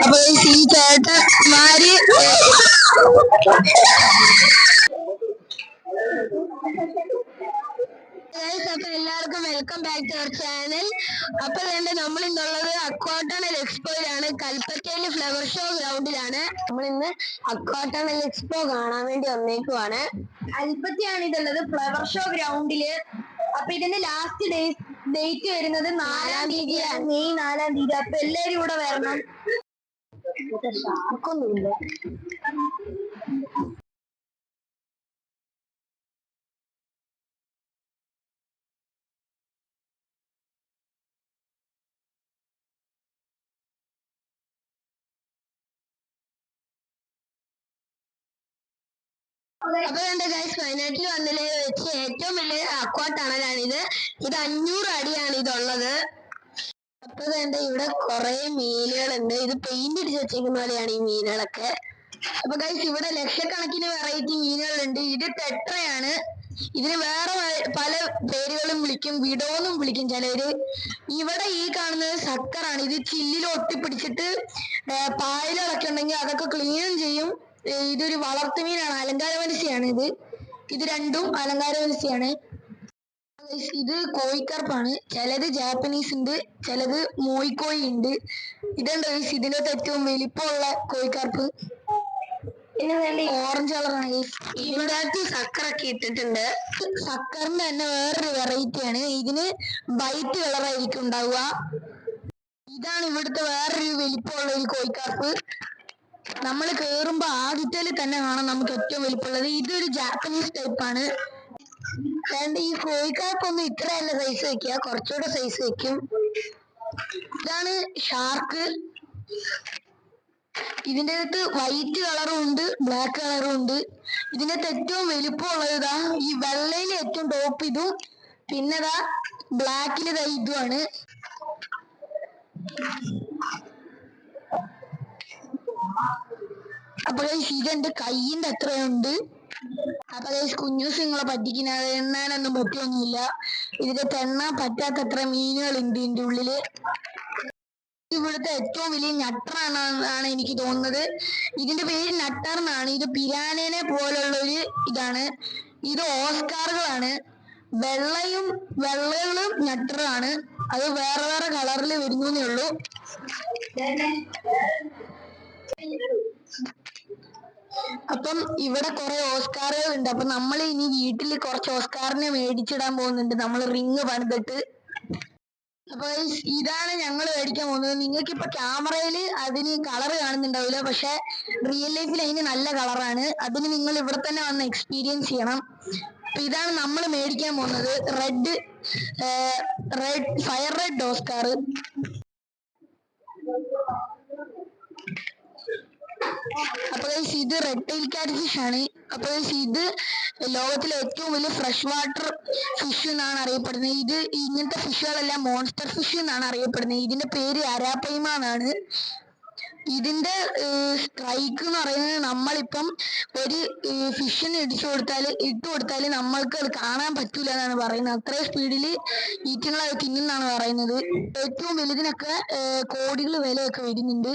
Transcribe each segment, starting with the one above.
അപ്പൊ ഈ ചേട്ടന്മാര് അപ്പൊ എല്ലാവർക്കും welcome back to our channel. അപ്പൊ വേണ്ട നമ്മൾ ഇന്നുള്ളത് അക്വാടണൽ എക്സ്പോയിലാണ്, കൽപ്പറ്റയില് ഫ്ലവർ ഷോ ഗ്രൗണ്ടിലാണ്. നമ്മൾ ഇന്ന് അക്വാടണൽ എക്സ്പോ കാണാൻ വേണ്ടി വന്നേക്കുവാണ്. കൽപ്പറ്റയാണ് ഇതുള്ളത്, ഫ്ലവർ ഷോ ഗ്രൗണ്ടില്. അപ്പൊ ഇതിന്റെ ലാസ്റ്റ് ഡേറ്റ് വരുന്നത് 4-ാം തീയതിയാണ്, മെയ് 4-ാം തീയതി. അപ്പൊ എല്ലാരും ഇവിടെ വരണം. ഷാർക്കൊന്നുമില്ല. അപ്പൊ എന്റെ ഗൈസ്, വയനാട്ടിൽ വന്നതിൽ വെച്ച് ഏറ്റവും വലിയ അക്വാ ടണലാണിത്. ഇത് 500 അടിയാണ് ഇതുള്ളത്. അപ്പൊ വേണ്ട ഇവിടെ കുറെ മീനുകളുണ്ട്. ഇത് പെയിന്റ് അടിച്ച് വെച്ചേക്കുന്ന പോലെയാണ് ഈ മീനുകളൊക്കെ. അപ്പൊ ഗൈസ്, ഇവിടെ ലക്ഷക്കണക്കിന് വെറൈറ്റി മീനുകളുണ്ട്. ഇത് ടെട്രയാണ്. ഇതിന് വേറെ പല പേരുകളും വിളിക്കും, വിടോന്നും വിളിക്കും ചിലര്. ഇവിടെ ഈ കാണുന്നത് സക്കറാണ്. ഇത് ചില്ലിൽ ഒട്ടിപ്പിടിച്ചിട്ട് പായലുകളൊക്കെ ഉണ്ടെങ്കിൽ അതൊക്കെ ക്ലീനും ചെയ്യും. ഇതൊരു വളർത്തുമീനാണ്, അലങ്കാര മത്സ്യമാണ് ഇത്. ഇത് രണ്ടും അലങ്കാര മത്സ്യമാണ്. ഇത് കോഴിക്കറുപ്പാണ്. ചിലത് ജാപ്പനീസ് ഉണ്ട്, ചിലത് മോയിക്കോയി ഉണ്ട്. ഇതുണ്ട് ഇതിന്റെ ഏറ്റവും വലിപ്പമുള്ള കോഴിക്കറുപ്പ്. പിന്നെ ഓറഞ്ച് കളറാണ്. ഇവിടെ സക്കറൊക്കെ ഇട്ടിട്ടുണ്ട്. സക്കറിന്റെ തന്നെ വേറൊരു വെറൈറ്റിയാണ്. ഇതിന് വൈറ്റ് കളറായിരിക്കും ഉണ്ടാവുക. ഇതാണ് ഇവിടുത്തെ വേറൊരു വലിപ്പമുള്ള ഒരു കോഴിക്കറുപ്പ്. നമ്മൾ കേറുമ്പോ ആദ്യത്തേല് തന്നെ കാണാം നമുക്ക് ഏറ്റവും വലിപ്പമുള്ളത്. ഇതൊരു ജാപ്പനീസ് ടൈപ്പാണ്. വേണ്ട ഈ കോഴിക്കറുപ്പൊന്നും ഇത്രയല്ല സൈസ് വെക്കുക, കുറച്ചുകൂടെ സൈസ് വെക്കും. ഇതാണ് ഷാർക്ക്. ഇതിൻ്റെ അകത്ത് വൈറ്റ് കളറും ഉണ്ട്, ബ്ലാക്ക് കളറും ഉണ്ട്. ഇതിൻ്റെ അകത്ത് ഏറ്റവും വലിപ്പമുള്ളത് ഇതാ ഈ വെള്ളയിൽ ഏറ്റവും ടോപ്പ് ഇതും, പിന്നെ ഇതാ ബ്ലാക്കിൽ ഇതാ ഇതുമാണ്. അപ്പൊ ഇതെന്റെ കയ്യിന്റെ അത്രയുണ്ട്. അപ്പൊ കുഞ്ഞൂസ് നിങ്ങളെ പറ്റിക്കുന്നത് എണ്ണാനൊന്നും പറ്റിയൊന്നുമില്ല. ഇതിന്റെ എണ്ണാൻ പറ്റാത്തത്ര മീനുകളുണ്ട് ഇതിന്റെ ഉള്ളില്. ഇവിടുത്തെ ഏറ്റവും വലിയ നട്ടറാണ് എനിക്ക് തോന്നുന്നത്. ഇതിന്റെ പേര് നട്ടർ എന്നാണ്. ഇത് പിരാനേനെ പോലുള്ളൊരു ഇതാണ്. ഇത് ഓസ്കാറുകളാണ്. വെള്ളകളും നട്ടറാണ്. അത് വേറെ വേറെ കളറിൽ വരുന്നേ ഉള്ളൂ. അപ്പം ഇവിടെ കുറെ ഓസ്കാറുകൾ ഉണ്ട്. അപ്പൊ നമ്മൾ ഇനി വീട്ടിൽ കുറച്ച് ഓസ്കാറിനെ മേടിച്ചിടാൻ പോകുന്നുണ്ട്, നമ്മൾ റിങ് പണിതിട്ട്. അപ്പൊ ഇതാണ് ഞങ്ങൾ മേടിക്കാൻ പോകുന്നത്. നിങ്ങൾക്ക് ഇപ്പൊ ക്യാമറയിൽ അതിന് കളർ കാണുന്നുണ്ടാവില്ല, പക്ഷെ റിയൽ ലൈഫിൽ അതിന് നല്ല കളറാണ്. അതിന് നിങ്ങൾ ഇവിടെ തന്നെ വന്ന് എക്സ്പീരിയൻസ് ചെയ്യണം. അപ്പൊ ഇതാണ് നമ്മൾ മേടിക്കാൻ പോകുന്നത്, ഫയർ റെഡ് ഓസ്കാർ. അപ്പൊ ഇത് റെഡ് ടൈൽ ക്യാറ്റ് ഫിഷ് ആണ്. അപ്പൊ ഇത് ലോകത്തിലെ ഏറ്റവും വലിയ ഫ്രഷ് വാട്ടർ ഫിഷ് എന്നാണ് അറിയപ്പെടുന്നത്. ഇത് ഇങ്ങനത്തെ ഫിഷുകളെല്ലാം മോൺസ്റ്റർ ഫിഷ് എന്നാണ് അറിയപ്പെടുന്നത്. ഇതിന്റെ പേര് അരാപ്പൈമ എന്നാണ്. ഇതിന്റെ സ്ട്രൈക്ക് എന്ന് പറയുന്നത്, നമ്മളിപ്പം ഒരു ഫിഷിന് ഇട്ട് കൊടുത്താൽ നമ്മൾക്ക് അത് കാണാൻ പറ്റൂല എന്നാണ് പറയുന്നത്. അത്രയും സ്പീഡിൽ ഈറ്റുങ്ങൾ അത് തിന്നുന്നാണ് പറയുന്നത്. ഏറ്റവും വലുതിനൊക്കെ കോടികൾ വിലയൊക്കെ വരുന്നുണ്ട്.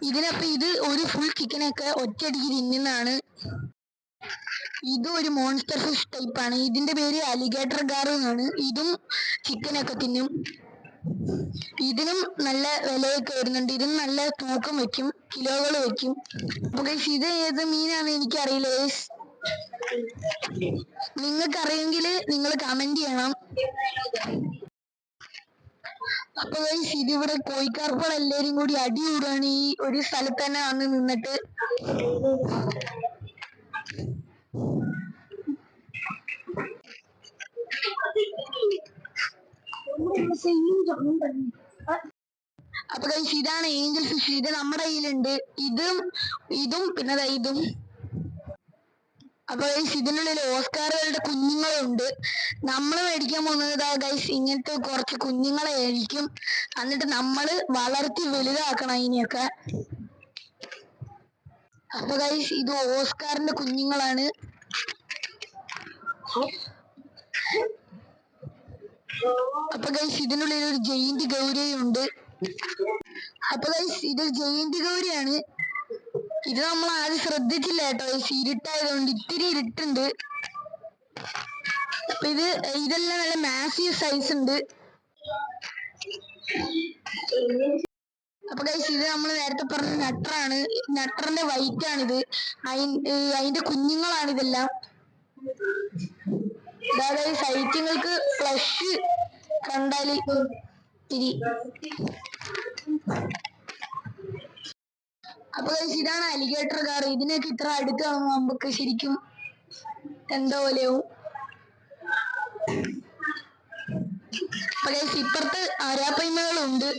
ഇതിനപ്പൊ ഇത് ഒരു ഫുൾ ചിക്കനൊക്കെ ഒറ്റയടിക്ക് തിന്നുന്നതാണ്. ഇതും ഒരു മോൺസ്റ്റർ ഫിഷ് ടൈപ്പാണ്. ഇതിന്റെ പേര് അലിഗേറ്റർ ഗാർ എന്നാണ്. ഇതും ചിക്കനൊക്കെ തിന്നും. ഇതിനും നല്ല വിലയൊക്കെ വരുന്നുണ്ട്. ഇതിനും നല്ല തൂക്കം വെക്കും, കിലോകൾ വെക്കും. അപ്പൊ ഇത് ഏത് മീനാണ് എനിക്കറിയില്ല. നിങ്ങൾക്ക് അറിയെങ്കിൽ നിങ്ങൾ കമന്റ് ചെയ്യണം. അപ്പൊ ഇതിവിടെ കോഴിക്കാർപ്പോൾ എല്ലാരും കൂടി അടി കൂടുകയാണ് ഈ ഒരു സ്ഥലത്ത് തന്നെ വന്ന് നിന്നിട്ട്. അപ്പൊ ഇതാണ് ഏഞ്ചൽ ഫിഷ്. ഇത് നമ്മുടെ കയ്യിലുണ്ട്. ഇതും പിന്നെ ഇതും. അപ്പൊ ഇതിനുള്ളിൽ ഓസ്കാറുകളുടെ കുഞ്ഞുങ്ങളുണ്ട്. നമ്മൾ മേടിക്കാൻ പോകുന്നത് ഗൈസ് ഇങ്ങനത്തെ കുറച്ച് കുഞ്ഞുങ്ങളെ ആയിരിക്കും. എന്നിട്ട് നമ്മൾ വളർത്തി വലുതാക്കണം ഇതിനെയൊക്കെ. അപ്പൊ ഗൈസ് ഇത് ഓസ്കാറിന്റെ കുഞ്ഞുങ്ങളാണ്. അപ്പൊ ഗൈസ് ഇതിനുള്ളിൽ ഒരു ജയിന്റ് ഗൗരയുണ്ട്. അപ്പൊ ഇത് ജയന്റ് ഗൗരിയാണ്. ഇത് നമ്മൾ ആദ്യം ശ്രദ്ധിച്ചില്ല കേട്ടോ, ഇരുട്ടായതുകൊണ്ട്. ഇത്തിരി ഇരുട്ടുണ്ട്. അപ്പൊ ഇതെല്ലാം നല്ല മാസീവ് സൈസ് ഉണ്ട്. അപ്പൊ ഗൈസ് ഇത് നമ്മൾ നേരത്തെ പറഞ്ഞ നട്ടറാണ്. നട്ടറിന്റെ വൈറ്റ് ആണിത്. അതിന്റെ കുഞ്ഞുങ്ങളാണ് ഇതെല്ലാം. അതായത് സൈറ്റുകൾക്ക് ഫ്ലഷ് കണ്ടാല് തിരി. അപ്പൊ ഗൈസ് ഇതാണ് അലിഗേറ്റർ കാർ. ഇതിനൊക്കെ ഇത്ര അടുത്ത് കാണുമ്പോൾ നമുക്ക് ശരിക്കും എന്താ പോലെയാവും. അപ്പൊ ഗൈസ് ഇപ്പുറത്ത് ആരാപ്പയ്മകളുണ്ട്.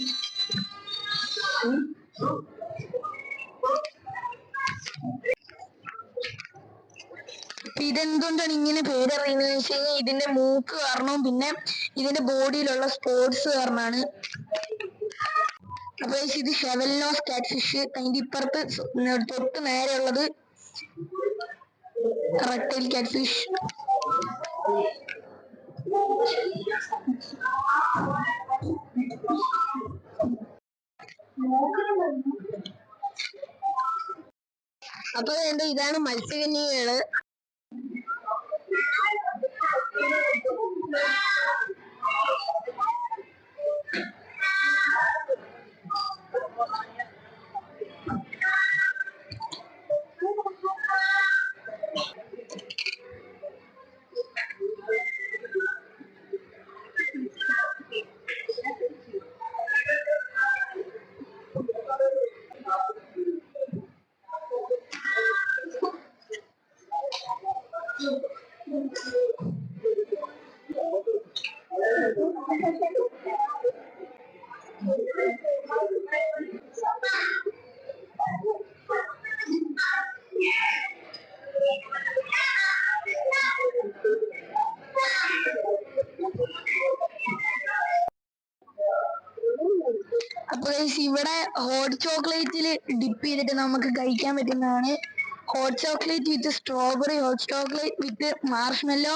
ഇതെന്തുകൊണ്ടാണ് ഇങ്ങനെ പേരറിയുന്നത് വെച്ച് കഴിഞ്ഞാൽ ഇതിന്റെ മൂക്ക് കാരണവും പിന്നെ ഇതിന്റെ ബോഡിയിലുള്ള സ്പോട്സ് കാരണമാണ്. അപ്പൊ ഇത് ഷെവൽ നോസ് കാറ്റ് ഫിഷ്. അതിന്റെ ഇപ്പുറത്ത് തൊട്ട് നേരെയുള്ളത് റെക്ടൈൽ കാറ്റ് ഫിഷ്. അപ്പൊ ഇതാണ് മത്സ്യകന്യകള്. അപ്പൊ ഇവിടെ ഹോട്ട് ചോക്ലേറ്റിൽ ഡിപ്പ് ചെയ്തിട്ട് നമുക്ക് കഴിക്കാൻ പറ്റുന്നതാണ്. Hot chocolate with strawberry, hot chocolate with marshmallow,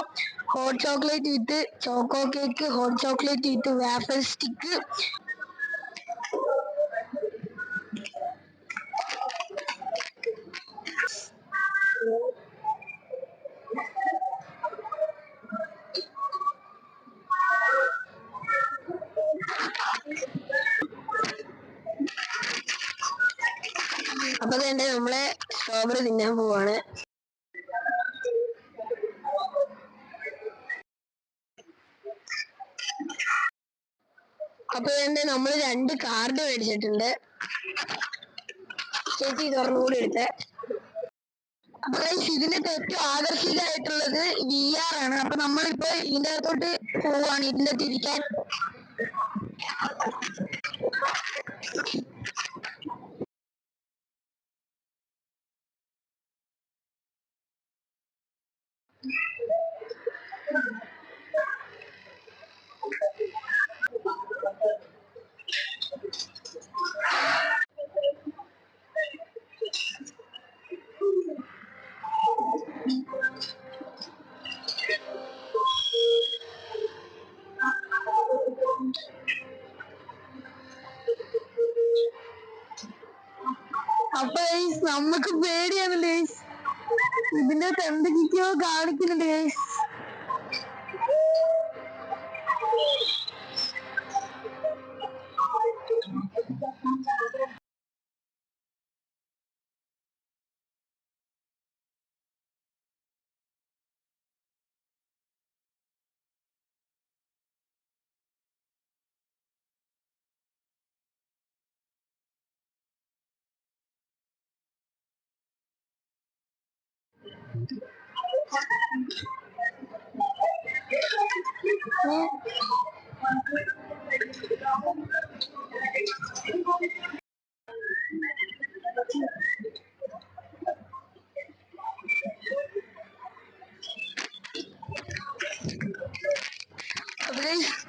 hot chocolate with choco cake, hot chocolate with waffle stick. അപ്പൊ തന്നെ നമ്മളെ സ്ട്രോബെറി തിന്നാൻ പോവാണ്. അപ്പൊ തന്നെ നമ്മൾ 2 കാർഡ് മേടിച്ചിട്ടുണ്ട്. ചേച്ചി തുറന്നുകൂടി എടുത്തേ. അപ്പൊ ഇതിനകത്ത് ഏറ്റവും ആകർഷികമായിട്ടുള്ളത് VR ആണ്. അപ്പൊ നമ്മളിപ്പോ ഇതിന്റെ അകത്തോട്ട് പോവാണ്, ഇതിന്റെ അകത്ത് ഇരിക്കാൻ. അപ്പൊ നമുക്ക് പേടിയാണല്ലേ, ഇതിന്റെ അകത്ത് എന്തൊക്കെയോ കാണിക്കുന്നുണ്ട്.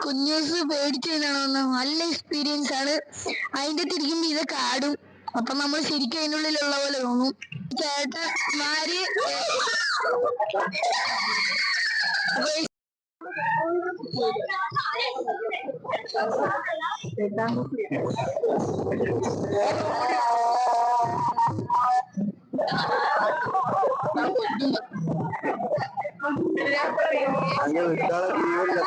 കുഞ്ഞൂസ് പേടിച്ചതാണോ? നല്ല എക്സ്പീരിയൻസ് ആണ്. അതിന്റെ തിരിക്കുമ്പോ ഇതൊക്കെ ആടും. അപ്പൊ നമ്മൾ ശരിക്കും അതിനുള്ളിലുള്ള പോലെ തോന്നും. ചേട്ടന്മാര് അങ്ങനെ വിട്ടാളെ ജീവനില്ല.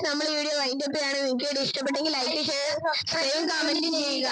നമ്മൾ വീഡിയോ വൈൻഡപ്പ് ചെയ്യാണ്. നിങ്ങൾക്ക് വീഡിയോ ഇഷ്ടപ്പെട്ടെങ്കിൽ ലൈക്ക്, ഷെയർ, സബ്സ്ക്രൈബ്, കമന്റ് ചെയ്യുക.